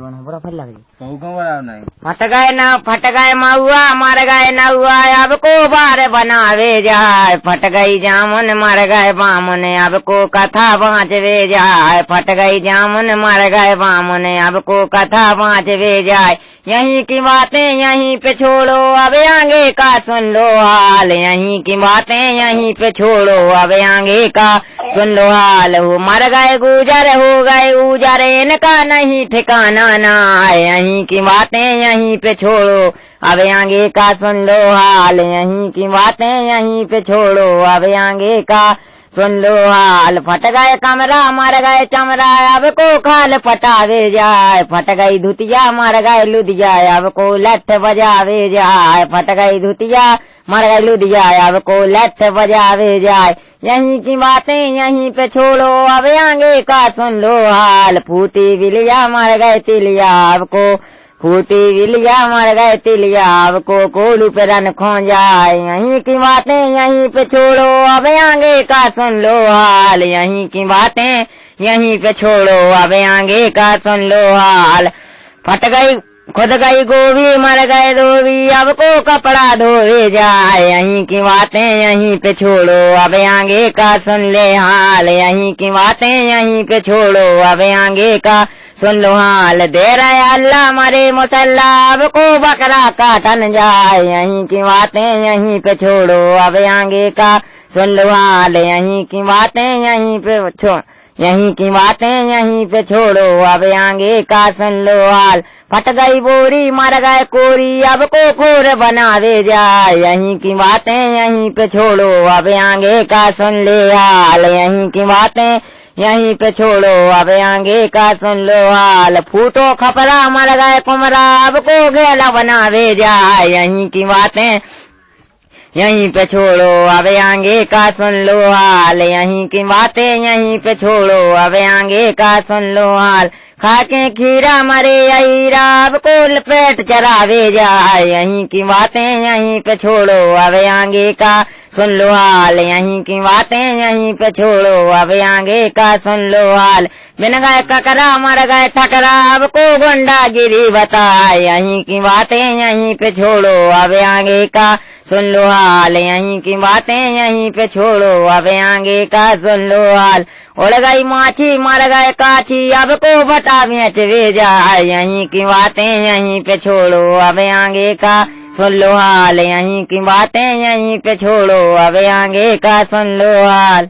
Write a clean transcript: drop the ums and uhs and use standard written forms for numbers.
बना बड़ा फट लग कहू क्यों बनाओ नहीं फट गए महुआ मर गए न हुआ अब को बार बनावे जाए फट गई जामुन मर गए बामुन अब को कथा बाँचवे जाए फट गई जामुन मर गए बामुन अब को कथा बाँचवे जाए यहीं की बातें यहीं पे छोड़ो अब आगे का सुन लो हाल यहीं की बातें यहीं पे छोड़ो अब आगे का सुन लो हाल हो मर गए गुजर हो गए उजर इनका नहीं ठिकाना ना यहीं की बातें यहीं पे छोड़ो अब आगे का सुन लो हाल यहीं की बातें यहीं पे छोड़ो अब आगे का सुन लो हाल फट गए कमरा मर गए चमरा अब को खाल पटावे जाए फट गई धुतिया मर गए लुधिया अब को लठ बजावे जाए फट गई धुतिया मर गए लुधिया अब को लठ बजावे जाए यहीं की बातें यहीं पे छोड़ो अब आगे का सुन लो हाल फूटी बिलिया मर गए तिलिया अब को फूटी बिलिया मर गए तिलिया अब को कोलू पे रन खो जाए यहीं की बातें यहीं पे छोड़ो अब आगे का सुन लो हाल यहीं की बातें यहीं पे छोड़ो अब आगे का सुन लो हाल फट गई खुद गई गोभी मर गए धोबी अब को कपड़ा धोए जाए यहीं की बातें यहीं पे छोड़ो अब आगे का सुन ले हाल यहीं की बातें यहीं पे छोड़ो अब आगे का सुन लो हाल दे रहे अल्लाह मरे मुसल्ला अब को बकरा काटन जाए यहीं की बातें यहीं पे छोड़ो अब आगे का सुन लो हाल यहीं की बातें यहीं पे यहीं की बातें यहीं पे छोड़ो अब आगे का सुन लो हाल फट गई बोरी मर गए कोरी अब को खोर बनावे जाए यहीं की बातें यहीं पे छोड़ो अब आगे का सुन ले हाल यहीं की बातें यहीं पे छोड़ो अब आगे का सुन लो हाल फूटो खपरा मर गए कुमरा अब को घेला बनावे जाए यहीं की बातें यहीं पे छोड़ो अब आगे का सुन लो हाल यहीं की बातें यहीं पे छोड़ो अब आगे का सुन लो हाल खाके खीरा मरे हीरा अब को लपेट चरावे जाए यहीं की बातें यहीं पे छोड़ो अब आगे का सुन लो हाल यहीं की बातें यहीं पे छोड़ो अब आगे का सुन लो हाल बिन गए ककरा मर गए ठकरा अब को गुंडागिरी बताए यहीं की बातें यहीं पे छोड़ो अब आगे का सुन लो हाल यहीं की बातें यहीं पे छोड़ो अब आगे का सुन लो हाल उड़ गई माछी मर गए काछी अब को बटा बेचवे जाए यहीं की बातें यहीं पे छोड़ो अब आगे का सुन लो हाल यहीं की बातें यहीं पे छोड़ो अब आगे का सुन लो हाल।